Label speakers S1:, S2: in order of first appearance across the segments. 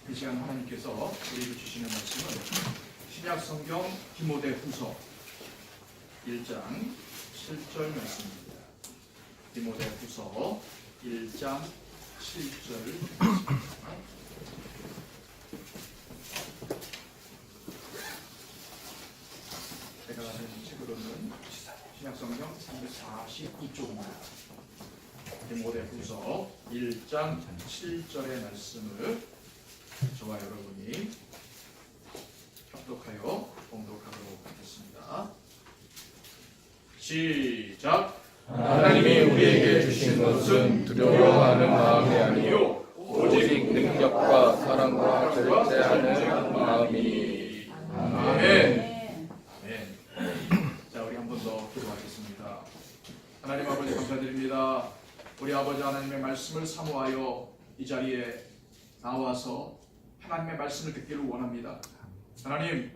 S1: 이 시간 하나님께서 우리에게 주시는 말씀은 신약 성경 디모데후서 1장 7절 말씀입니다. 디모데후서 1장 7절 말씀입니다. 제가 가진 책으로는 신약 성경 349쪽입니다. 디모데후서 1장 7절의 말씀을 저와 여러분이 합독하여 봉독하도록 하겠습니다. 시작.
S2: 하나님이 우리에게 주신 것은 두려워하는 마음이 아니요 오직 능력과 사랑과 절제하는 마음이니. 아멘.
S1: 네. 자, 우리 한 번 더 기도하겠습니다. 하나님 아버지 감사드립니다. 우리 아버지 하나님의 말씀을 사모하여 이 자리에 나와서 하나님의 말씀을 듣기를 원합니다. 하나님,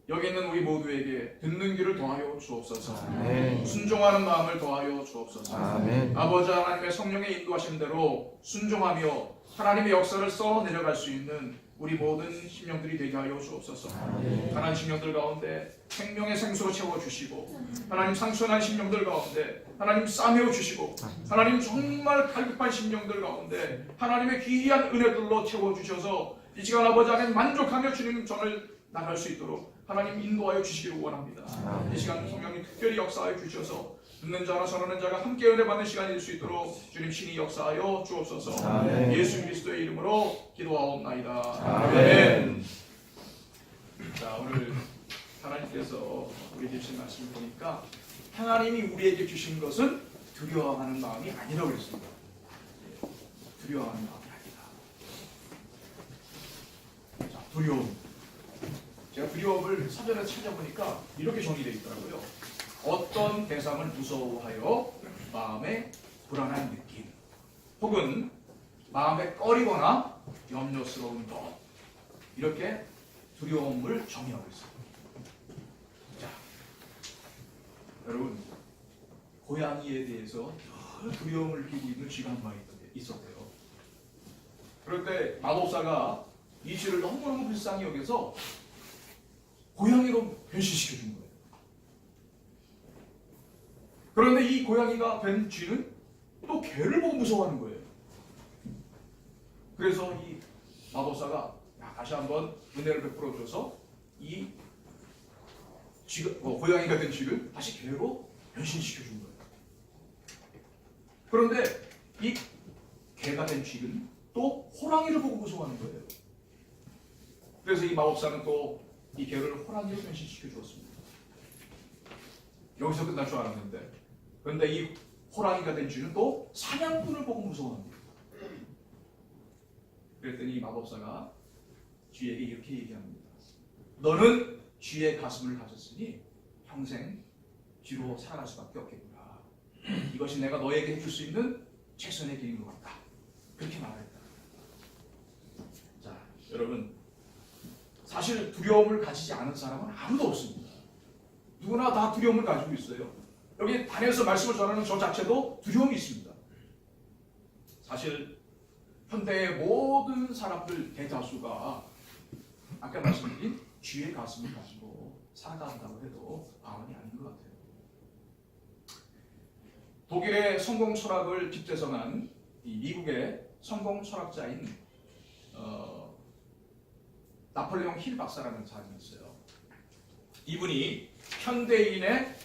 S1: 여기 있는 우리 모두에게 듣는 귀를 더하여 주옵소서.
S2: 아멘.
S1: 순종하는 마음을 더하여 주옵소서.
S2: 아멘.
S1: 아버지 하나님의 성령의 인도하심대로 순종하며 하나님의 역사를 써 내려갈 수 있는 우리 모든 심령들이 되게 하여 주옵소서. 가난한 심령들 가운데 생명의 생수로 채워주시고, 하나님 상처난 심령들 가운데 하나님 싸매어 주시고, 하나님 정말 갈급한 심령들 가운데 하나님의 귀한 은혜들로 채워주셔서 이 시간 아버지 안에 만족하며 주님 전을 나갈 수 있도록 하나님 인도하여 주시기를 원합니다. 이 시간 성령님 특별히 역사하여 주셔서 듣는 자나 전하는 자가 함께 은혜 받는 시간이 될 수 있도록 주님 신이 역사하여 주옵소서.
S2: 아멘.
S1: 예수 그리스도의 이름으로 기도하옵나이다.
S2: 아멘.
S1: 자, 오늘 하나님께서 우리에게 주신 말씀을 보니까 하나님이 우리에게 주신 것은 두려워하는 마음이 아니라고 그랬습니다. 두려워하는 마음이 아니다. 자, 두려움. 제가 두려움을 사전에 찾아보니까 이렇게 정의되어 있더라고요. 어떤 대상을 무서워하여 마음에 불안한 느낌, 혹은 마음에 꺼리거나 염려스러운 것, 이렇게 두려움을 정의하고 있습니다. 자, 여러분, 고양이에 대해서 늘 두려움을 느끼고 있는 쥐가 한 마리 있었대요. 그럴 때 마법사가 이 쥐를 너무너무 불쌍히 여겨서 고양이로 변신시켜준 거예요. 그런데 이 고양이가 된 쥐는 또 개를 보고 무서워하는 거예요. 그래서 이 마법사가 다시 한번 은혜를 베풀어줘서 이 쥐가, 고양이가 된 쥐를 다시 개로 변신시켜준 거예요. 그런데 이 개가 된 쥐는 또 호랑이를 보고 무서워하는 거예요. 그래서 이 마법사는 또 이 개를 호랑이로 변신시켜 주었습니다. 여기서 끝날 줄 알았는데, 그런데 이 호랑이가 된 쥐는 또 사냥꾼을 보고 무서워합니다. 그랬더니 이 마법사가 쥐에게 이렇게 얘기합니다. 너는 쥐의 가슴을 가졌으니 평생 쥐로 살아갈 수밖에 없겠구나. 이것이 내가 너에게 해줄 수 있는 최선의 길인 것 같다. 그렇게 말했다. 자, 여러분, 사실 두려움을 가지지 않은 사람은 아무도 없습니다. 누구나 다 두려움을 가지고 있어요. 여기 단에서 말씀을 전하는 저 자체도 두려움이 있습니다. 사실 현대의 모든 사람들 대다수가 아까 말씀드린 쥐의 가슴을 가지고 살아간다고 해도 과언이 아닌 것 같아요. 독일의 성공 철학을 뒷대성한 이 미국의 성공 철학자인 나폴레옹 힐 박사라는 사람이 있어요. 이분이 현대인의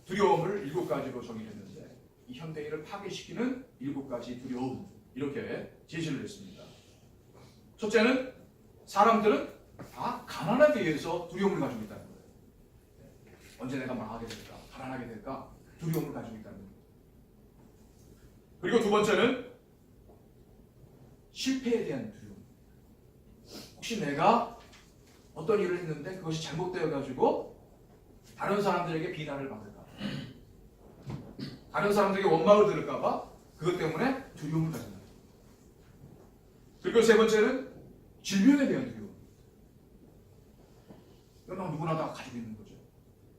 S1: 두려움을 7가지로 정의했는데, 이 현대인을 파괴시키는 7가지 두려움, 이렇게 제시를 했습니다. 첫째는 사람들은 다 가난하게 의해서 두려움을 가지고 있다는 거예요. 언제 내가 망하게 될까, 가난하게 될까, 두려움을 가지고 있다는 거예요. 그리고 두 번째는 실패에 대한 두려움. 혹시 내가 어떤 일을 했는데 그것이 잘못되어 가지고 다른 사람들에게 비난을 받을까 봐, 다른 사람들에게 원망을 들을까 봐 그것 때문에 두려움을 가진다. 그리고 세 번째는 질병에 대한 두려움. 이건 누구나 다 가지고 있는 거죠.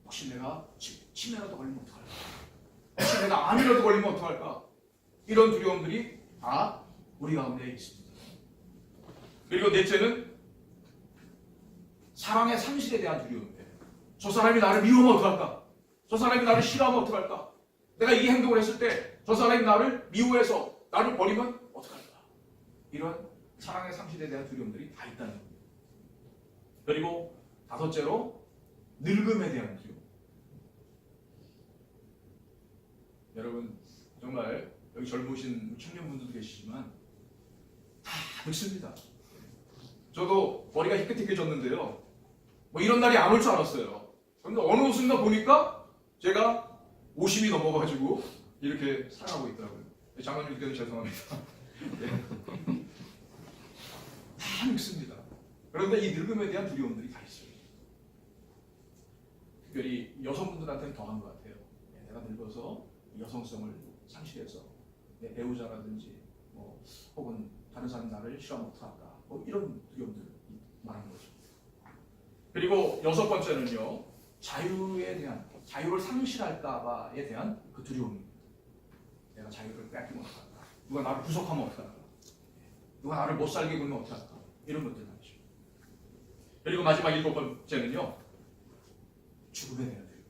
S1: 혹시 내가 치매라도 걸리면 어떡할까? 혹시 내가 암이라도 걸리면 어떡할까? 이런 두려움들이 다 우리 가운데 있습니다. 그리고 넷째는 사랑의 상실에 대한 두려움이에요. 저 사람이 나를 미워하면 어떡할까? 저 사람이 나를 싫어하면 어떡할까? 내가 이 행동을 했을 때 저 사람이 나를 미워해서 나를 버리면 어떡할까? 이런 사랑의 상실에 대한 두려움들이 다 있다는 겁니다. 그리고 다섯째로 늙음에 대한 두려움. 여러분 정말 여기 젊으신 청년분들도 계시지만 다 늙습니다. 저도 머리가 희끗희끗해졌는데요. 뭐 이런 날이 안 올 줄 알았어요. 그런데 어느 순간 보니까 제가 50이 넘어가지고 이렇게 살아가고 있더라고요. 장관님께도 죄송합니다. 네. 다 늙습니다. 그런데 이 늙음에 대한 두려움들이 다 있어요. 특별히 여성분들한테는 더한 것 같아요. 내가 늙어서 여성성을 상실해서 내 배우자라든지 뭐 혹은 다른 사람이 나를 싫어하면 어떡할까? 뭐 이런 두려움들을 말하는 거죠. 그리고 여섯 번째는요, 자유를 상실할까봐에 대한 그 두려움입니다. 내가 자유를 뺏기면 어떡할까? 누가 나를 구속하면 어떡할까? 누가 나를 못 살게 굴면 어떡할까? 이런 것들 말이죠. 그리고 마지막 일곱 번째는요, 죽음에 대한 두려움.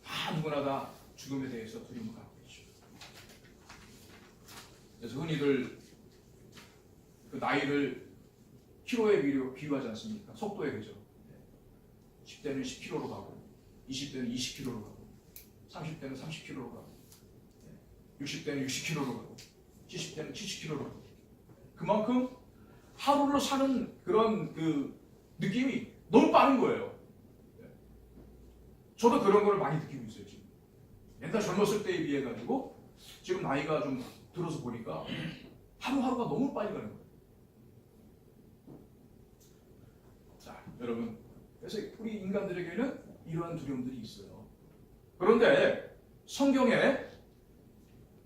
S1: 다 누구나 다 죽음에 대해서 두려움을 갖고 있죠. 그래서 흔히들 그 나이를 키로에 비유하지 않습니까? 속도에 그죠. 10대는 10km로 가고 20대는 20km로 가고 30대는 30km로 가고 60대는 60km로 가고 70대는 70km로 가고 그만큼 하루를 사는 그런 그 느낌이 너무 빠른 거예요. 저도 그런 걸 많이 느끼고 있어요. 지금 옛날 젊었을 때에 비해 가지고 지금 나이가 좀 들어서 보니까 하루하루가 너무 빨리 가는 거예요. 자, 여러분, 그래서 우리 인간들에게는 이러한 두려움들이 있어요. 그런데 성경에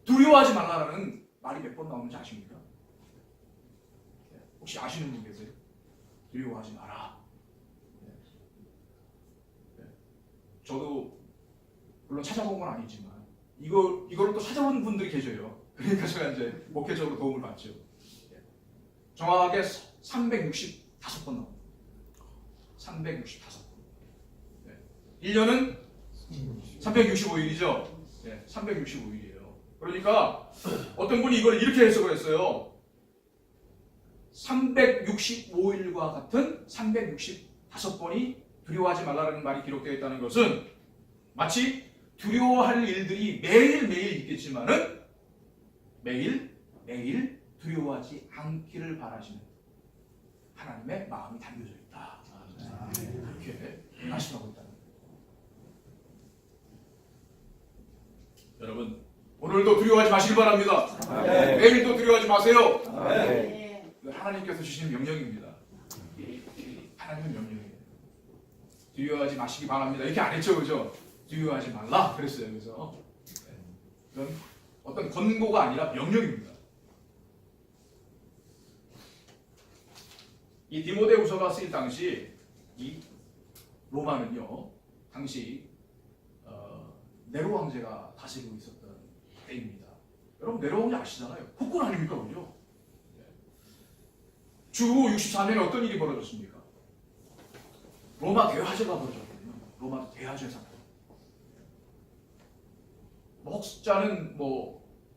S1: 두려워하지 말라라는 말이 몇 번 나오는지 아십니까? 혹시 아시는 분 계세요? 두려워하지 마라. 저도 물론 찾아본 건 아니지만 이거를 또 찾아본 분들이 계셔요. 그러니까 제가 이제 목회적으로 도움을 받죠. 정확하게 365번 나옵니다. 365번. 1년은 365일이죠. 365일이에요. 그러니까 어떤 분이 이걸 이렇게 해석을 했어요. 365일과 같은 365번이 두려워하지 말라는 말이 기록되어 있다는 것은 마치 두려워할 일들이 매일매일 있겠지만은 매일 두려워하지 않기를 바라시는 하나님의 마음이 담겨져 있다. 그렇게 말씀하고 있다는 거예요. 여러분, 오늘도 두려워하지 마시기 바랍니다. 내일도 두려워하지 마세요. 하나님께서 주시는 명령입니다. 하나님의 명령이에요. 두려워하지 마시기 바랍니다. 이렇게 안 했죠, 그죠? 두려워하지 말라 그랬어요. 그래서 이건 어떤 권고가 아니라 명령입니다. 이 디모데후서가 쓰일 당시 이 로마는요, 당시 네로 황제가 다스리고 있었던 때입니다. 여러분 네로 황제 아시잖아요. 폭군 아닙니까, 그죠? 주 64년에 어떤 일이 벌어졌습니까? 로마 대화제가 벌어졌거든요. 로마 대화제 사건. 혹자는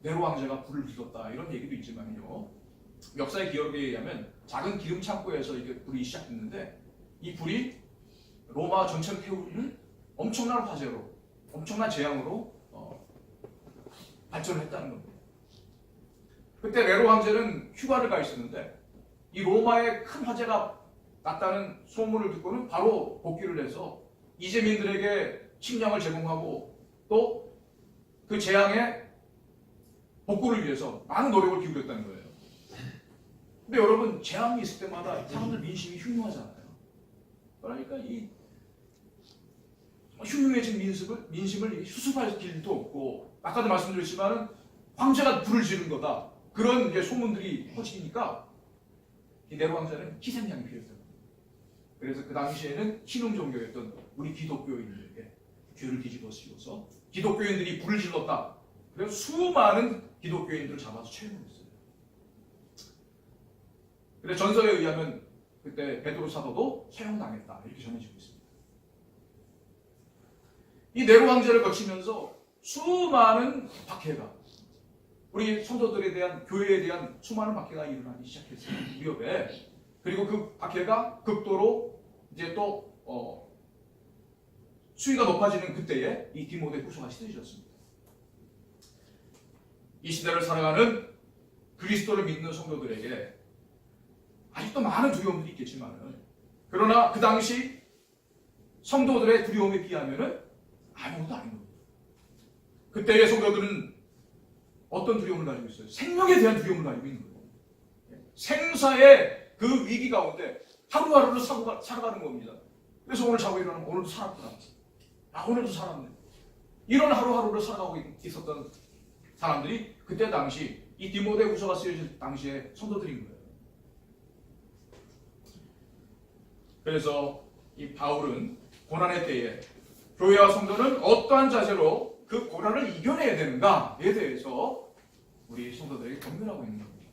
S1: 네로 황제가 불을 지었다 이런 얘기도 있지만요. 역사의 기록에 의하면 작은 기름 창고에서 이게 불이 시작됐는데 이 불이 로마 전체를 태우는 엄청난 화재로, 엄청난 재앙으로 발전을 했다는 겁니다. 그때 네로 황제는 휴가를 가 있었는데 이 로마에 큰 화재가 났다는 소문을 듣고는 바로 복귀를 해서 이재민들에게 식량을 제공하고 또 그 재앙의 복구를 위해서 많은 노력을 기울였다는 거예요. 근데 여러분, 재앙이 있을 때마다 사람들 민심이 흉흉하잖아요. 그러니까 이 흉흉해진 민심을 수습할 길도 없고, 아까도 말씀드렸지만 황제가 불을 지른 거다, 그런 이제 소문들이 퍼지니까 이 네로 황제는 희생양이 필요했던 거예요. 그래서 그 당시에는 신흥 종교였던 우리 기독교인들에게 죄를 뒤집어 씌워서 기독교인들이 불을 질렀다, 그래서 수많은 기독교인들을 잡아서 채용했어요. 근데 전설에 의하면 그때 베드로 사도도 채용당했다 이렇게 전해지고 있습니다. 이 네로 황제를 거치면서 수많은 박해가, 우리 성도들에 대한, 교회에 대한 수많은 박해가 일어나기 시작했어요. 무렵에. 그리고 그 박해가 극도로 이제 또 수위가 높아지는 그때에 이 디모데 후서가 쓰여졌습니다. 이 시대를 살아가는 그리스도를 믿는 성도들에게 아직도 많은 두려움들이 있겠지만, 그러나 그 당시 성도들의 두려움에 비하면 아무것도 아닌 겁니다. 그때의 성도들은 어떤 두려움을 가지고 있어요? 생명에 대한 두려움을 가지고 있는 거예요. 생사의 그 위기 가운데 하루하루를 살아가는 겁니다. 그래서 오늘 자고 일어나면 오늘도 살았구나. 오늘도 살았네. 이런 하루하루를 살아가고 있었던 사람들이 그때 당시 이 디모데 후서가 쓰여질 당시의 성도들인 거예요. 그래서 이 바울은 고난의 때에 교회와 성도는 어떠한 자세로 그 고난을 이겨내야 되는가에 대해서 우리 성도들에게 권면하고 있는 겁니다.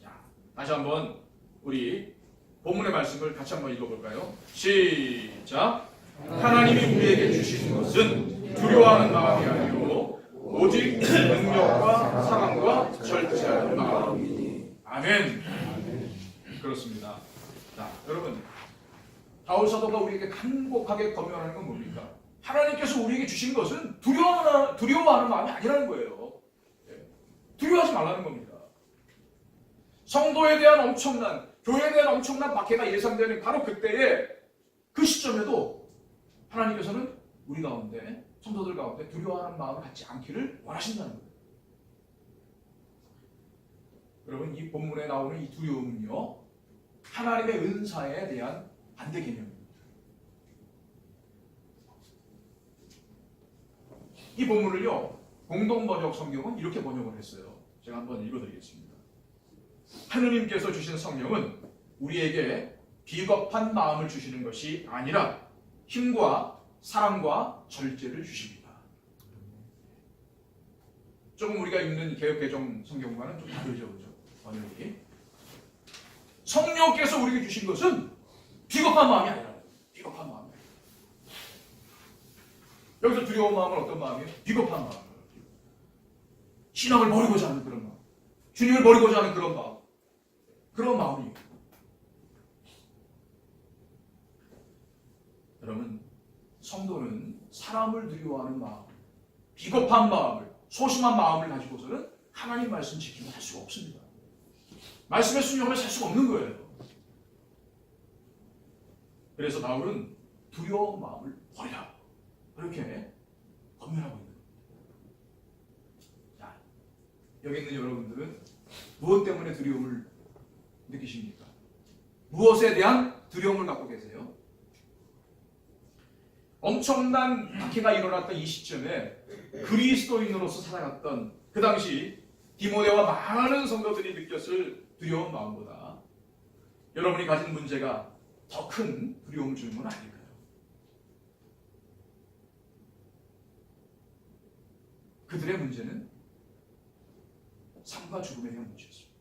S1: 자, 다시 한번 우리 본문의 말씀을 같이 한번 읽어볼까요? 시작! 하나님이 우리에게 주신 것은 두려워하는 마음이 아니요 오직 능력과 사랑과 절제하는 마음이니. 아멘. 그렇습니다. 자, 여러분, 바울 사도가 우리에게 간곡하게 권면하는 건 뭡니까? 하나님께서 우리에게 주신 것은 두려워하는 마음이 아니라는 거예요. 두려워하지 말라는 겁니다. 성도에 대한 엄청난, 교회에 대한 엄청난 박해가 예상되는 바로 그때에, 그 시점에도 하나님께서는 우리 가운데, 성도들 가운데 두려워하는 마음을 갖지 않기를 원하신다는 거예요. 여러분, 이 본문에 나오는 이 두려움은요, 하나님의 은사에 대한 반대 개념입니다. 이 본문을요, 공동번역 성경은 이렇게 번역을 했어요. 제가 한번 읽어드리겠습니다. 하느님께서 주신 성령은 우리에게 비겁한 마음을 주시는 것이 아니라 힘과 사랑과 절제를 주십니다. 조금 우리가 읽는 개역개정 성경과는 좀 다르죠, 그죠? 번역이. 성령께서 우리에게 주신 것은 비겁한 마음이 아니라 비겁한 마음. 여기서 두려운 마음은 어떤 마음이에요? 비겁한 마음. 신앙을 버리고자 하는 그런 마음. 주님을 버리고자 하는 그런 마음. 그런 마음이에요. 여러분, 성도는 사람을 두려워하는 마음, 비겁한 마음을, 소심한 마음을 가지고서는 하나님 말씀 지키며 살 수가 없습니다. 말씀에 순종하며 살 수가 없는 거예요. 그래서 바울은 두려운 마음을 버리라, 그렇게 권면하고 있는 겁니다. 자, 여기 있는 여러분들은 무엇 때문에 두려움을 느끼십니까? 무엇에 대한 두려움을 갖고 계세요? 엄청난 박해가 일어났던 이 시점에 그리스도인으로서 살아갔던 그 당시 디모데와 많은 성도들이 느꼈을 두려운 마음보다 여러분이 가진 문제가 더 큰 두려움을 주는 건 아닐까요? 그들의 문제는 삶과 죽음에 대한 문제였습니다.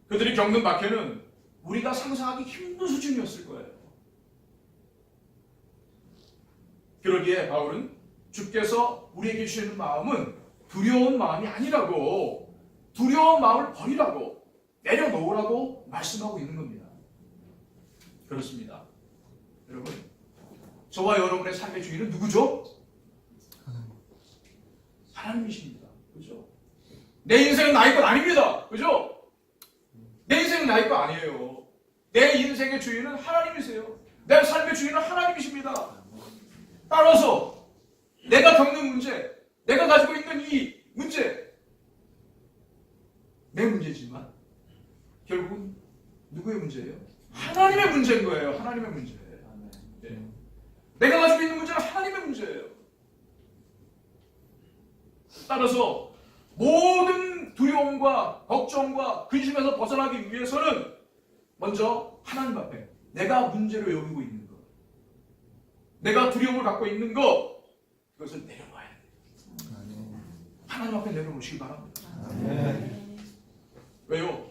S1: 그들이 겪는 박해는 우리가 상상하기 힘든 수준이었을 거예요. 그러기에 바울은 주께서 우리에게 주시는 마음은 두려운 마음이 아니라고, 두려운 마음을 버리라고, 내려놓으라고 말씀하고 있는 겁니다. 그렇습니다. 여러분, 저와 여러분의 삶의 주인은 누구죠? 하나님이십니다. 그죠? 내 인생은 나의 것 아닙니다. 그죠? 내 인생은 나의 것 아니에요. 내 인생의 주인은 하나님이세요. 내 삶의 주인은 하나님이십니다. 따라서 내가 겪는 문제, 내가 가지고 있는 이 문제, 내 문제지만 결국은 누구의 문제예요? 하나님의 문제인 거예요. 하나님의 문제. 네. 내가 가지고 있는 문제는 하나님의 문제예요. 따라서 모든 두려움과 걱정과 근심에서 벗어나기 위해서는 먼저 하나님 앞에 내가 문제로 여기고 있는 것, 내가 두려움을 갖고 있는 것, 그것을 내려놔야 돼요. 하나님 앞에 내려놓으시기 바랍니다. 왜요?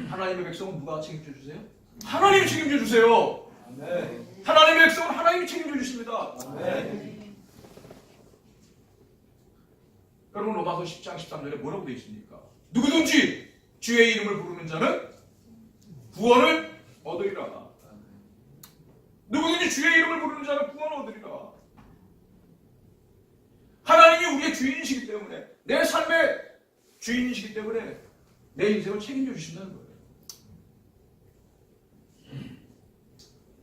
S1: 하나님의 백성은 누가 책임져 주세요? 하나님이 책임져 주세요. 하나님의 백성은 하나님이 책임져 주십니다. 여러분 로마서 10장 13절에 뭐라고 되어 있습니까? 누구든지 주의 이름을 부르는 자는 구원을 얻으리라. 누구든지 주의 이름을 부르는 자는 구원을 얻으리라. 하나님이 우리의 주인이시기 때문에, 내 삶의 주인이시기 때문에 내 인생을 책임져 주신다는 거예요.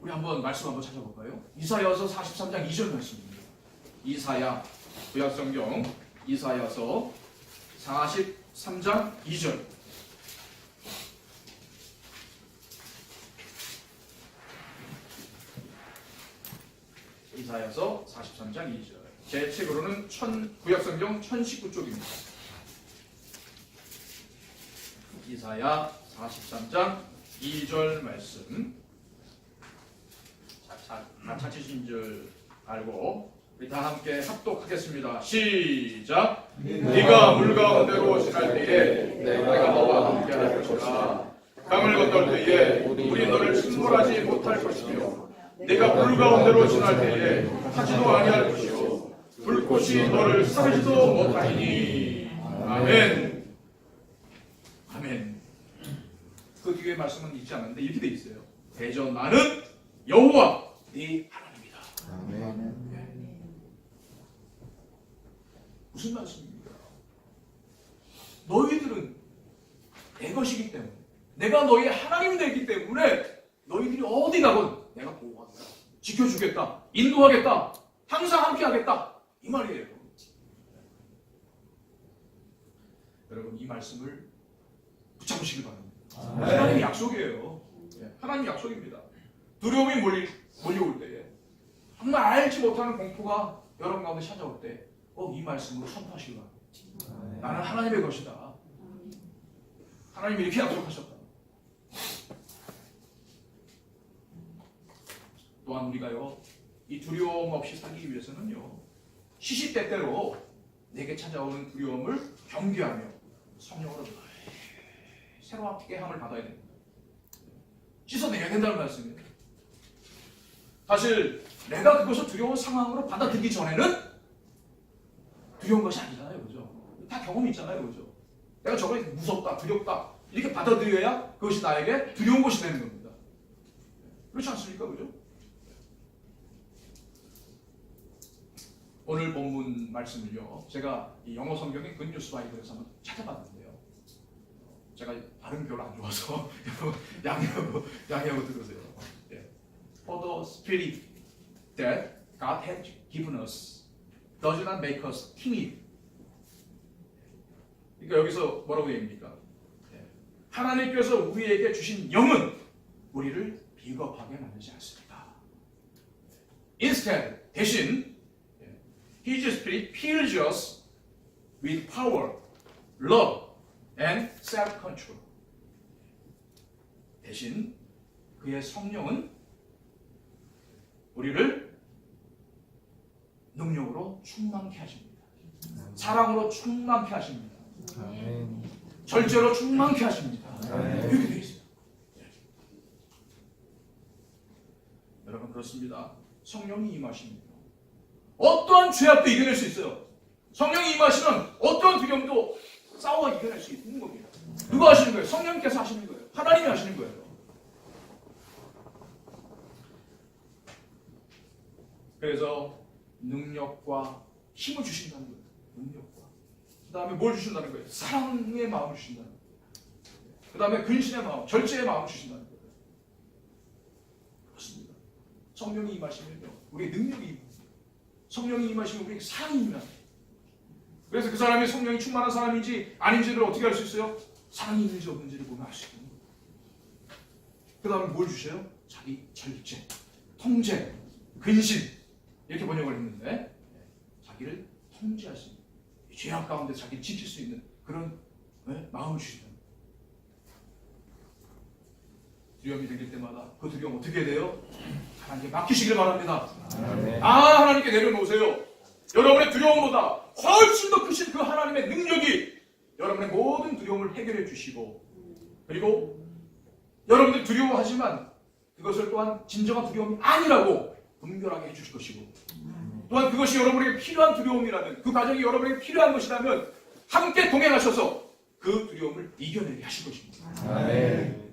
S1: 우리 한번 말씀 한번 찾아볼까요? 이사야서 43장 2절 말씀입니다. 이사야 구약성경 이사야서 43장 2절. 이사야서 43장 2절. 제 책으로는 구약성경 1019쪽입니다. 이사야 43장 2절 말씀. 다 찾으신 줄 알고 우리 다 함께 합독하겠습니다. 시작. 네가 물 가운데로 지날 때에 내가 너와 함께 할 것이라. 강을 건널 때에 우리 너를 침몰하지 못할 것이며 네가 물 가운데로 지날 때에 타지도 아니할 것이요 불꽃이 너를 사르지도 못하리니. 아멘. 아멘. 그 뒤에 말씀은 있지 않는데 이렇게 돼 있어요. 대저 나는 여호와 네 하나님이다. 아멘. 무슨 말씀입니까? 너희들은 내 것이기 때문에, 내가 너희의 하나님이 되기 때문에 너희들이 어디 가건 내가 보호하겠다, 지켜주겠다, 인도하겠다, 항상 함께하겠다, 이 말이에요. 여러분 이 말씀을 붙잡으시기 바랍니다. 하나님의 약속이에요. 하나님 약속입니다. 두려움이 몰려올 때에, 정말 알지 못하는 공포가 여러분 가운데 찾아올 때 이 말씀으로 선포하시기 바랍니다. 나는 하나님의 것이다. 하나님이 이렇게 약속하셨다. 또한 우리가요, 이 두려움 없이 살기 위해서는요, 시시때때로 내게 찾아오는 두려움을 경계하며 성령으로 새롭게 함을 받아야 됩니다. 씻어내야 된다는 말씀이에요. 사실 내가 그것을 두려운 상황으로 받아들이기 전에는 두려운 것이 아니잖아요. 그죠? 다 경험이 있잖아요. 그죠? 내가 저걸 무섭다, 두렵다 이렇게 받아들여야 그것이 나에게 두려운 것이 되는 겁니다. 그렇지 않습니까? 그죠? 오늘 본문 말씀을요, 제가 이 영어 성경의 굿뉴스 바이블에서 한번 찾아봤는데요, 제가 발음이 별로 안 좋아서 양해하고 들으세요. For the spirit that God has given us does not make us timid. 그러니까 여기서 뭐라고 얘기합니까? 하나님께서 우리에게 주신 영은 우리를 비겁하게 만들지 않습니다. Instead, 대신 His Spirit fills us with power, love, and self-control. 대신 그의 성령은 우리를 능력으로 충만케 하십니다. 사랑으로 충만케 하십니다. 절제로 충만케 하십니다. 이렇게 되어 있습니다. 여러분 그렇습니다. 성령이 임하십니다. 어떠한 죄악도 이겨낼 수 있어요. 성령이 임하시면 어떠한 두려움도 싸워 이겨낼 수 있는 겁니다. 누가 하시는 거예요? 성령님께서 하시는 거예요. 하나님이 하시는 거예요. 그래서 능력과 힘을 주신다는 거예요. 능력과. 그 다음에 뭘 주신다는 거예요? 사랑의 마음을 주신다는 거예요. 그 다음에 근신의 마음, 절제의 마음을 주신다는 거예요. 그렇습니다. 성령이 임하시면요, 우리의 능력이 임합니다. 성령이 임하시면 우리에게 사랑이 임합니다. 그래서 그 사람이 성령이 충만한 사람인지 아닌지를 어떻게 알 수 있어요? 사랑이 있는지 없는지를 보면 알 수 있는 거예요. 그 다음에 뭘 주셔요? 자기 절제, 통제, 근신 이렇게 번역을 했는데, 자기를 통제할 수 있는, 죄악 가운데 자기를 지킬 수 있는 그런 마음을 주신다. 두려움이 생길 때마다 그 두려움 어떻게 해야 돼요? 하나님께 맡기시길 바랍니다. 하나님께 내려놓으세요. 여러분의 두려움보다 훨씬 더 크신 그 하나님의 능력이 여러분의 모든 두려움을 해결해 주시고, 그리고 여러분들 두려워하지만 그것을 또한 진정한 두려움이 아니라고 분별하게 해주실 것이고, 또한 그것이 여러분에게 필요한 두려움이라면, 그 과정이 여러분에게 필요한 것이라면 함께 동행하셔서 그 두려움을 이겨내게 하실 것입니다.
S2: 아멘.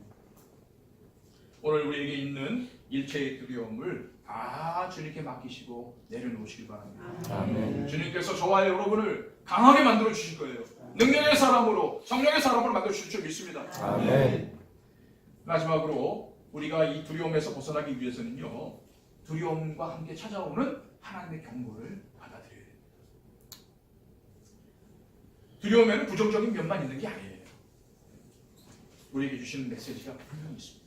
S1: 오늘 우리에게 있는 일체의 두려움을 다 주님께 맡기시고 내려놓으시길 바랍니다.
S2: 아멘.
S1: 주님께서 저와 여러분을 강하게 만들어 주실 거예요. 능력의 사람으로, 성령의 사람으로 만들어 주실 줄 믿습니다.
S2: 아멘.
S1: 마지막으로 우리가 이 두려움에서 벗어나기 위해서는요, 두려움과 함께 찾아오는 하나님의 경고를 받아들여야 됩니다. 두려움에는 부정적인 면만 있는 게 아니에요. 우리에게 주시는 메시지가 분명히 있습니다.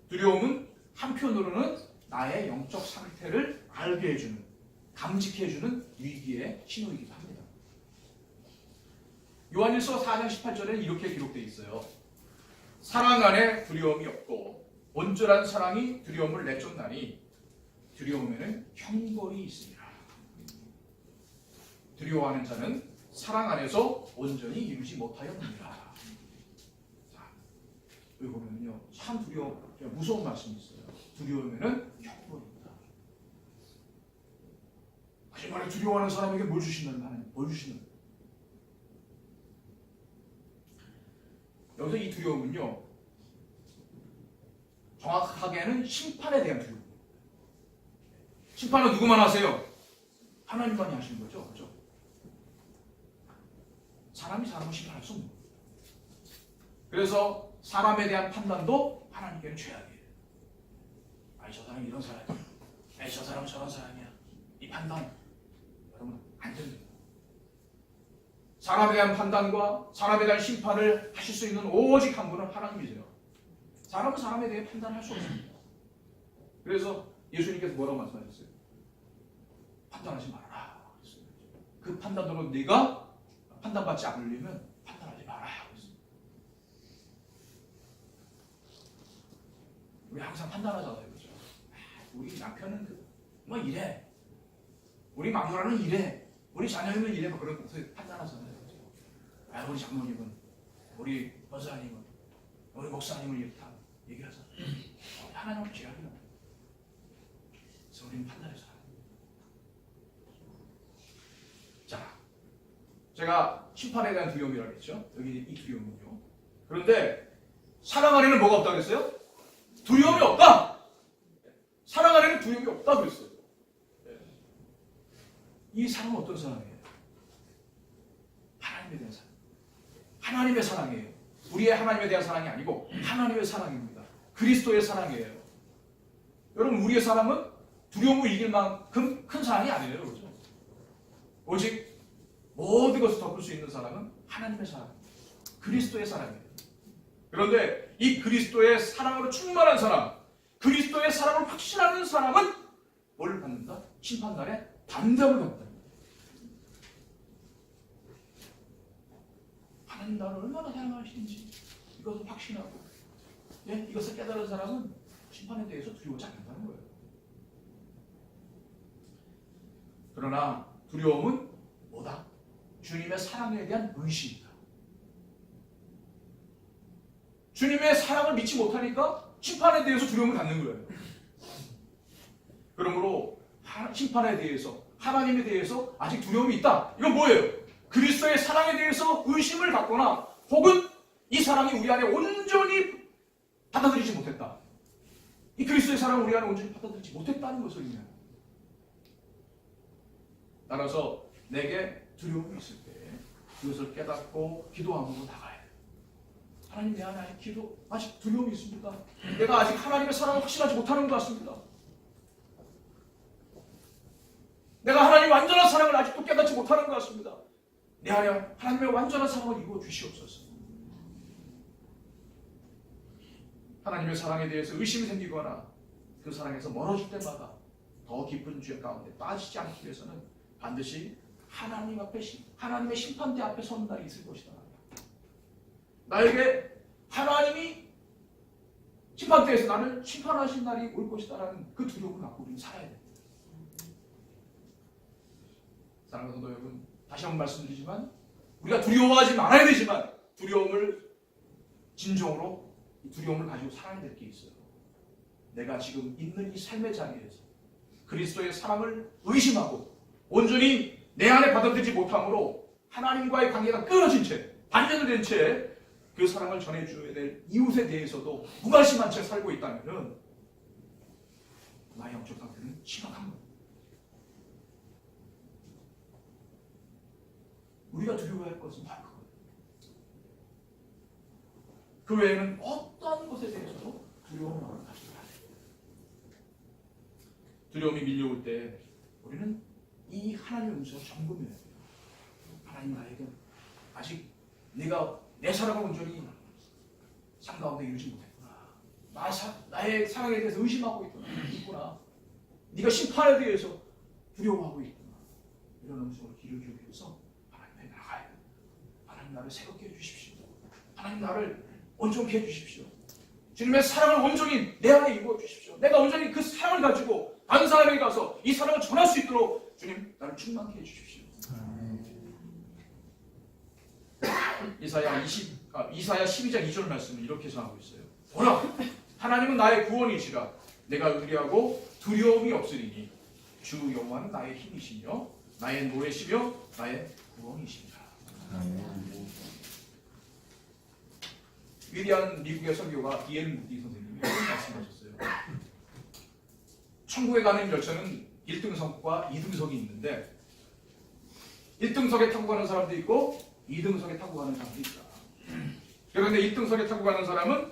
S1: 두려움은 한편으로는 나의 영적 상태를 알게 해주는, 감지케 해주는 위기의 신호이기도 합니다. 요한일서 4장 18절에는 이렇게 기록되어 있어요. 사랑 안에 두려움이 없고 온전한 사랑이 두려움을 내쫓나니 두려움에는 형벌이 있으리라. 두려워하는 자는 사랑 안에서 온전히 이루지 못하였느니라. 자, 여기 보면요, 참 무서운 말씀이 있어요. 두려움에는 형벌입니다. 하지만 두려워하는 사람에게 뭘 주신다는 하나님? 뭘 주시는? 여기서 이 두려움은요, 정확하게는 심판에 대한 두려움. 심판은 누구만 하세요? 하나님만이 하시는 거죠. 그렇죠? 사람이 사람을 심판할 수 없는 거예요. 그래서 사람에 대한 판단도 하나님께는 죄악이에요. 아니, 저 사람이 이런 사람이야. 아니, 저 사람은 저런 사람이야. 이 판단, 여러분, 안 됩니다. 사람에 대한 판단과 사람에 대한 심판을 하실 수 있는 오직 한 분은 하나님이세요. 사람은 사람에 대해 판단할 수 없습니다. 그래서 예수님께서 뭐라고 말씀하셨어요? 판단하지 말아라. 그 판단으로 네가 판단받지 않으려면 판단하지 말아야 하겠어요. 우리 항상 판단하잖아요. 그렇죠? 우리 남편은 뭐 이래. 우리 마누라는 이래. 우리 자녀는 이래. 뭐 그런 것을 판단하잖아요. 그렇죠? 우리 장모님은, 우리 권사님은, 우리 목사님은 이렇게 다 얘기하잖아요. 하나님은 죄악이라. 그래서 우리는 판단해서 하는 거예요. 자, 제가 심판에 대한 두려움이라고 했죠. 여기 이 두려움은요. 그런데 사랑 안에는 뭐가 없다고 했어요? 두려움이 없다. 사랑 안에는 두려움이 없다고 그랬어요. 이 사랑은 어떤 사랑이에요? 하나님에 대한 사랑. 하나님의 사랑이에요. 우리의 하나님에 대한 사랑이 아니고 하나님의 사랑입니다. 그리스도의 사랑이에요. 여러분, 우리의 사랑은 두려움을 이길 만큼 큰 사랑이 아니에요. 그렇죠? 오직 모든 것을 덮을 수 있는 사랑은 하나님의 사랑, 그리스도의 사랑이에요. 그런데 이 그리스도의 사랑으로 충만한 사람, 그리스도의 사랑을 확신하는 사람은 뭘 받는다? 심판날에 담대함을 받는다. 하나님 나를 얼마나 사랑하시는지 이것을 확신하고, 이것을 깨달은 사람은 심판에 대해서 두려워하지 않는다는 거예요. 그러나 두려움은 뭐다? 주님의 사랑에 대한 의심이다. 주님의 사랑을 믿지 못하니까 심판에 대해서 두려움을 갖는 거예요. 그러므로 심판에 대해서, 하나님에 대해서 아직 두려움이 있다. 이건 뭐예요? 그리스도의 사랑에 대해서 의심을 갖거나 혹은 이 사랑이 우리 안에 온전히 받아들이지 못했다. 이 그리스도의 사랑을 우리 안에 온전히 받아들이지 못했다는 것을 의미합니다. 따라서 내게 두려움이 있을 때 그것을 깨닫고 기도함으로 나가야 돼요. 하나님, 내 안에 아직 두려움이 있습니다. 내가 아직 하나님의 사랑을 확신하지 못하는 것 같습니다. 내가 하나님의 완전한 사랑을 아직도 깨닫지 못하는 것 같습니다. 내 안에 하나님의 완전한 사랑을 이루어 주시옵소서. 하나님의 사랑에 대해서 의심이 생기거나 그 사랑에서 멀어질 때마다 더 깊은 죄 가운데 빠지지 않기 위해서는 반드시 하나님 앞에, 하나님의 심판대 앞에 서는 날이 있을 것이다. 나에게 하나님이 심판대에서 나를 심판하신 날이 올 것이다라는 그 두려움을 갖고 우리는 살아야 됩니다. 사랑하는 성도 여러분, 다시 한번 말씀드리지만 우리가 두려워하지 말아야 되지만 두려움을 진정으로 이 두려움을 가지고 살아야 될 게 있어요. 내가 지금 있는 이 삶의 자리에서 그리스도의 사랑을 의심하고 온전히 내 안에 받아들이지 못함으로 하나님과의 관계가 끊어진 채 단절된 채 그 사랑을 전해줘야 될 이웃에 대해서도 무관심한 채 살고 있다면 나의 영적 상태는 심각한 겁니다. 우리가 두려워할 것은 바로 그거예요. 그 외에는 어떤 것에 대해서도 두려움을 가지지 않아요. 두려움이 밀려올 때 우리는 이 하나님의 음성을 점검해야 돼요. 하나님 나에게 아직 내가 내 사랑을 온전히 삶 가운데 이루지 못했구나. 나의 사랑에 대해서 의심하고 있구나. 네가 심판에 대해서 두려워하고 있구나. 이런 음성을 귀를 기울여서 하나님께 나가야 돼. 하나님 나를 새롭게 해주십시오. 하나님 나를 온전케 해주십시오. 주님의 사랑을 온전히 내 안에 입어 주십시오. 내가 온전히 그 사랑을 가지고 다른 사람에게 가서 이 사랑을 전할 수 있도록 주님 나를 충만케 해주십시오. 이사야 12장 2절 말씀은 이렇게 전하고 있어요. 보라, 하나님은 나의 구원이시라. 내가 의리하고 두려움이 없으리니 주 여호와는 나의 힘이시며 나의 노래시며 나의 구원이시니라. 위대한 미국의 설교가 D.L. 무디 선생님이 이렇게 말씀하셨어요. 천국에 가는 열차는 1등석과 2등석이 있는데 1등석에 타고 가는 사람도 있고 2등석에 타고 가는 사람도 있다. 그런데 1등석에 타고 가는 사람은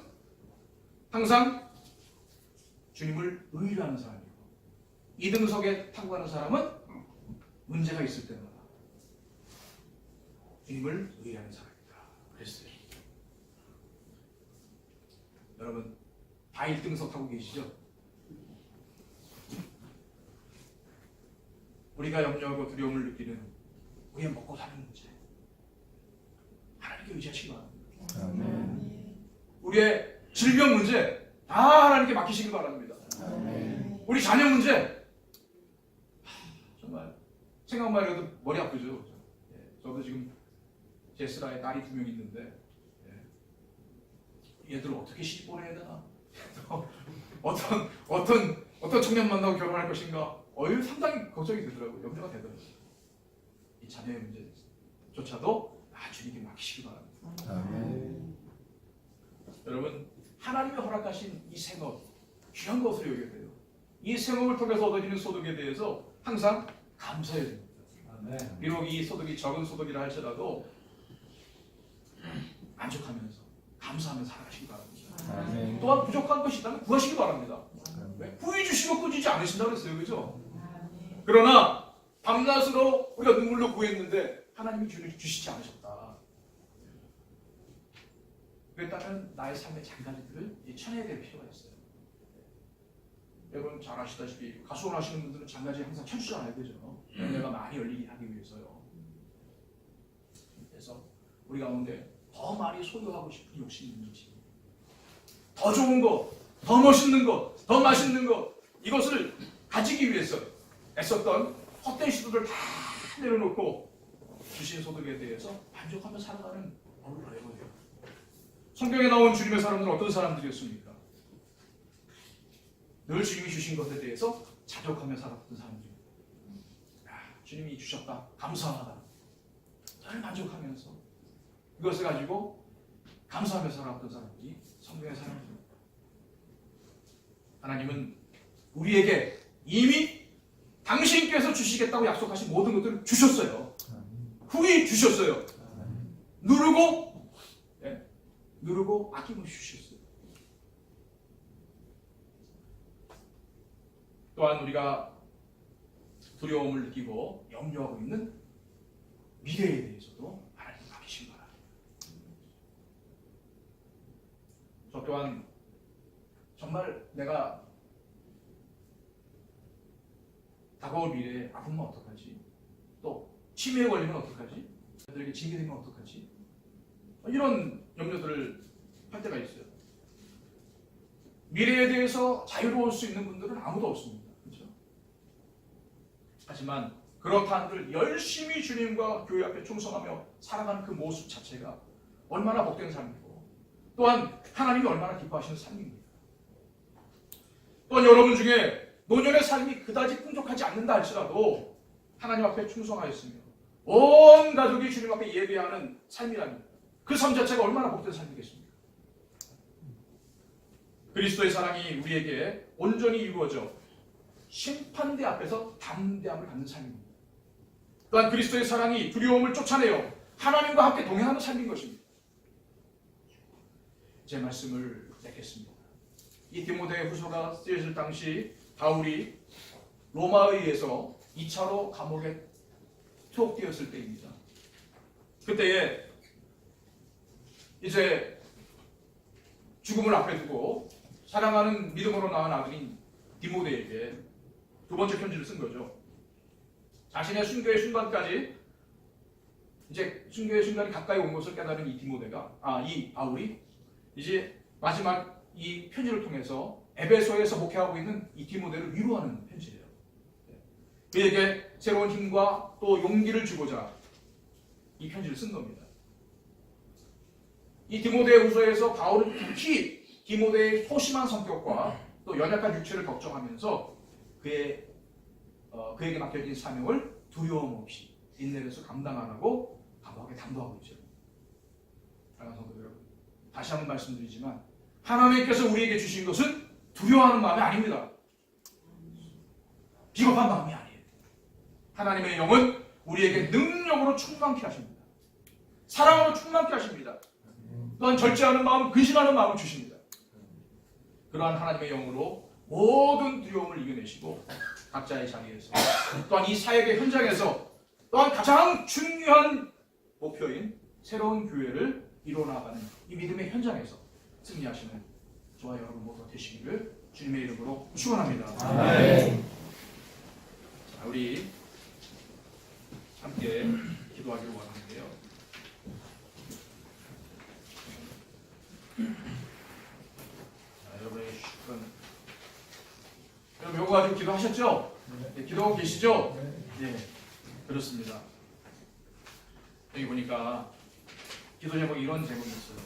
S1: 항상 주님을 의뢰하는 사람이고 2등석에 타고 가는 사람은 문제가 있을 때마다 주님을 의뢰하는 사람이다. 그랬어요. 여러분 다 1등석 타고 계시죠? 우리가 염려하고 두려움을 느끼는 우리의 먹고 사는 문제 하나님께 의지하시기 바랍니다. 우리의 질병 문제 다 하나님께 맡기시기 바랍니다. 우리 자녀 문제 정말 생각만 해도 머리 아프죠. 저도 지금 제스라에 딸이 2명 있는데 얘들을 어떻게 시집 보내야 되나? 어떤 청년 만나고 결혼할 것인가? 상당히 걱정이 되더라고요. 염려가 되더라고요. 이 자녀의 문제조차도 주님께 맡기시기 바랍니다. 여러분 하나님이 허락하신 이 생업 귀한 것으로 여겨야 돼요. 이 생업을 통해서 얻어지는 소득에 대해서 항상 감사해야 됩니다. 비록 이 소득이 적은 소득이라 할지라도 만족하면서 감사하면서 살아가시기 바랍니다. 또한 부족한 것이 있다면 구하시기 바랍니다. 구해 주시고 꾸짖지 않으신다고 했어요. 그죠? 그러나 밤낮으로 우리가 눈물로 구했는데 하나님이 주시지 않으셨다. 그랬다면 나의 삶의 장가지들을 쳐내야 될 필요가 있어요. 여러분 잘 아시다시피 가수원 하시는 분들은 장가지 항상 쳐주잖아야 되죠. 연애가 많이 열리게 하기 위해서요. 그래서 우리 가운데 더 많이 소유하고 싶은 욕심이 있는지 더 좋은 것, 더 멋있는 것, 더 맛있는 것 이것을 가지기 위해서 애썼던 헛된 시도를 다 내려놓고 주신 소득에 대해서 만족하며 살아가는 법을 배워야 돼요. 성경에 나온 주님의 사람들은 어떤 사람들이었습니까? 늘 주님이 주신 것에 대해서 자족하며 살았던 사람들입니다. 주님이 주셨다. 감사하다. 늘 만족하면서 이것을 가지고 감사하며 살았던 사람들이 성경의 사람들입니다. 하나님은 우리에게 이미 당신께서 주시겠다고 약속하신 모든 것들을 주셨어요. 후히 주셨어요. 누르고 아낌없이 주셨어요. 또한 우리가 두려움을 느끼고 염려하고 있는 미래에 대해서도 하나님 맡기신 바랍니다. 저 또한 정말 내가 다가올 미래에 아프면 어떡하지? 또 치매에 걸리면 어떡하지? 애들에게 징계되면 어떡하지? 이런 염려들을 할 때가 있어요. 미래에 대해서 자유로울 수 있는 분들은 아무도 없습니다. 그렇죠? 하지만 그렇다 한들 열심히 주님과 교회 앞에 충성하며 살아가는 그 모습 자체가 얼마나 복된 삶이고 또한 하나님이 얼마나 기뻐하시는 삶입니다. 또한 여러분 중에 노년의 삶이 그다지 풍족하지 않는다 할지라도 하나님 앞에 충성하였으며 온 가족이 주님 앞에 예배하는 삶이라면 그 삶 자체가 얼마나 복된 삶이겠습니까? 그리스도의 사랑이 우리에게 온전히 이루어져 심판대 앞에서 담대함을 갖는 삶입니다. 또한 그리스도의 사랑이 두려움을 쫓아내어 하나님과 함께 동행하는 삶인 것입니다. 제 말씀을 맺겠습니다. 이 디모데 후서가 쓰여질 당시 바울이 로마에 의해서 2차로 감옥에 투옥되었을 때입니다. 그때에 이제 죽음을 앞에 두고 사랑하는 믿음으로 낳은 아들인 디모데에게 두 번째 편지를 쓴 거죠. 자신의 순교의 순간까지 이제 순교의 순간이 가까이 온 것을 깨달은 이 바울이 이제 마지막 이 편지를 통해서 에베소에서 목회하고 있는 이 디모데를 위로하는 편지예요. 그에게 새로운 힘과 또 용기를 주고자 이 편지를 쓴 겁니다. 이 디모데 후서에서 바울은 특히 디모데의 소심한 성격과 또 연약한 육체를 걱정하면서 그에게 맡겨진 사명을 두려움 없이 인내해서 감당하라고 감옥에 당도하고 있죠. 사랑하는 성도 여러분, 다시 한번 말씀드리지만 하나님께서 우리에게 주신 것은 두려워하는 마음이 아닙니다. 비겁한 마음이 아니에요. 하나님의 영은 우리에게 능력으로 충만케 하십니다. 사랑으로 충만케 하십니다. 또한 절제하는 마음, 근신하는 마음을 주십니다. 그러한 하나님의 영으로 모든 두려움을 이겨내시고 각자의 자리에서 또한 이 사역의 현장에서 또한 가장 중요한 목표인 새로운 교회를 이뤄나가는 이 믿음의 현장에서 승리하시는 저와 여러분 모두 되시기를 주님의 이름으로 축원합니다.
S2: 아멘.
S1: 자, 우리 함께 기도하기를 원하는데요. 자, 여러분의 여러분 요거 가지고 기도하셨죠? 네, 기도하고 계시죠? 네, 그렇습니다. 여기 보니까 기도 제목이 이런 제목이 있어요.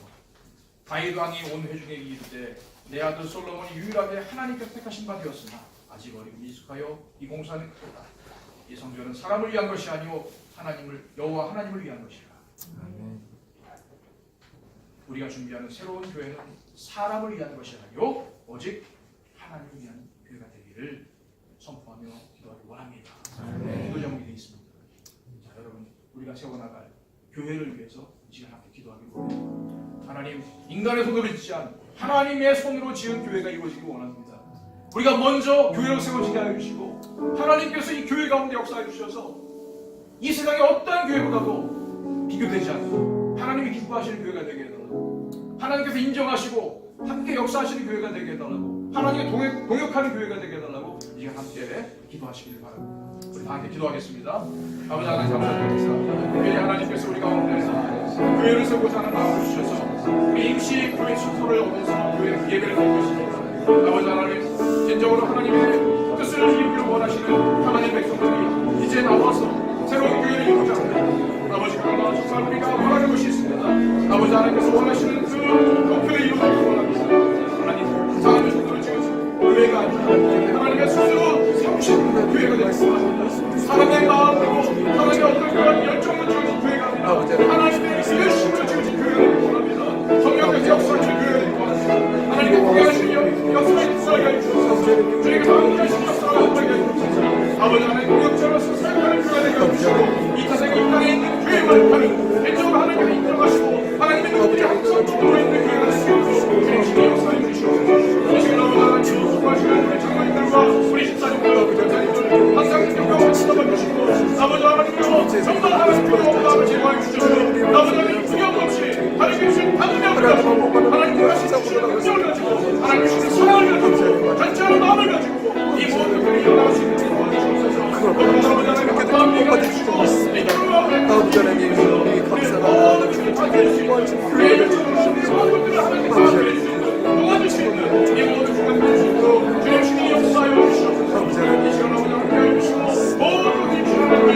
S1: 다윗 왕이 온 회중에게 이르되 내 아들 솔로몬이 유일하게 하나님께서 택하신 바 되었으나 아직 어리고 미숙하여 이 공사는 크다. 이 성전은 사람을 위한 것이 아니오 여호와 하나님을 위한 것이라.
S2: 아멘.
S1: 우리가 준비하는 새로운 교회는 사람을 위한 것이 아니오 오직 하나님을 위한 교회가 되기를 선포하며 기도하기 원합니다.
S2: 아멘.
S1: 기도 제목이 되어 있습니다. 자, 여러분 우리가 세워나갈 교회를 위해서 이 시간 함께 기도하기를 원합니다. 하나님, 인간의 손으로 짓지 않은 하나님의 손으로 지은 교회가 이루어지기 원합니다. 우리가 먼저 교회를 세워지게 하여 주시고 하나님께서 이 교회 가운데 역사해 주셔서 이 세상의 어떠한 교회보다도 비교되지 않는 하나님이 기뻐하시는 교회가 되게 해달라고, 하나님께서 인정하시고 함께 역사하시는 교회가 되게 해달라고, 하나님의 동역하는 교회가 되게 해달라고 이제 함께 기도하시길 바랍니다. 우리 다 함께 기도하겠습니다. 아버지 하나님 감사드립니다. 특별히 하나님께서 우리 가운데서 교회를 세우고자 하는 마음을 주셔서 우리 임시 교회 숙소를 얻어서 교회 예배를 드리고 있습니다. 아버지 하나님, 진정으로 하나님의 뜻을 이루기를 원하시는 하나님의 백성들이 이제 나와서 새로운 교회를 이루자 합니다. 아버지, 그러나 정말 우리가 원하는 것이 있습니다. 아버지 하나님께서 원하시는 그 목표를 이루기를 원합니다. 하나님, 사람의 손으로 지어진 교회가 아니라 하나님의 스스로 세우신 교회가 되겠습니다. 사람의 마음으로 하나님의 어떤 그런 열정으로 지어진 교회가 아니라 하나님의 열심으로 지어진 교회가 되길 원합니다. 성령께서 역사하시는 교회가 되길 원합니다. 하나님의 공개하시는 역사를 역사하게 해주셔서 저희가 함께하시는 역사를 함께하게 해주셔서 아버지 하나님 공격자로서 사용하는 교회가 되게 해주시고 이 세상에 이 땅에 있는 교회만 하는 왼쪽으로 하나님께서 인정하시고 하나님의 눈물이 항상 주도로 있는 교회가 되게 해주시고 주님의 역사해 주시옵소서. 이 시간 아버지 하나님 수고하시는 우리 장로님들과 우리 집사님들과 부장자님들 항상 인격과 지도해 주시고 아버지 하나님께서 정말 하나님 두려움을 제거해 주시고 아버지 하나님 두려움 없이 하나님께 주신 담력을 가지고 하나님께 주신 능력을 가지고 하나님께 주신 사랑을 가지고 전체하는 마음을 가지고 이 모든 교회를 이어나갈 수 있는 줄 주옵소서. 아버지 하나님 감사합니다. 이끌어 주시고
S2: 아버지 하나님, 우리 감사합니다.
S1: 교회를 도와줄 수 있는 이 모든 중간들 주님으로 주님 신이 역사하여 주시옵소서. 이 시간 아버지 함께 하여 주시고 모든 이 주님을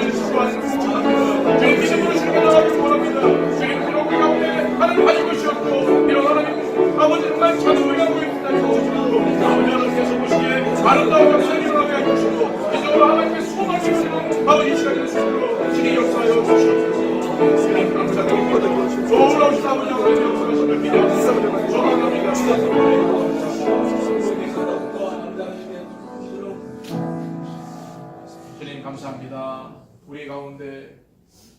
S1: 감사합니다. 우리 가운데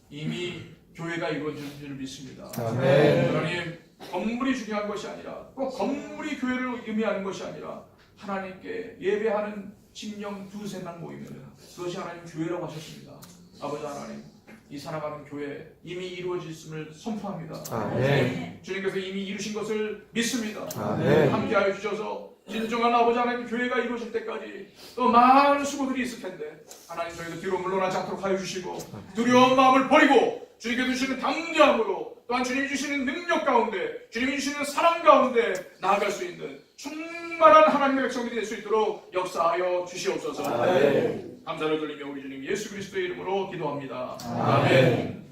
S1: 이미 교회가 이루어진 줄 믿습니다.
S2: 아멘.
S1: 하나님, 건물이 중요한 것이 아니라 꼭 건물이 교회를 의미하는 것이 아니라 하나님께 예배하는 심령 두세 명 모이면 그것이 하나님 교회라고 하셨습니다. 아버지 하나님, 이 살아가는 교회 이미 이루어졌음을 선포합니다.
S2: 아멘.
S1: 주님께서 이미 이루신 것을 믿습니다.
S2: 아멘.
S1: 함께하여 주셔서 진정한 아버지 하나님 교회가 이루어질 때까지 또 많은 수고들이 있을 텐데 하나님 저희도 뒤로 물러나지 않도록 하여 주시고 두려운 마음을 버리고 주님께 주시는 담대함으로 또한 주님이 주시는 능력 가운데 주님이 주시는 사랑 가운데 나아갈 수 있는 충만한 하나님의 백성들이 될 수 있도록 역사하여 주시옵소서.
S2: 아멘.
S1: 감사를 돌리며 우리 주님 예수 그리스도의 이름으로 기도합니다. 아멘.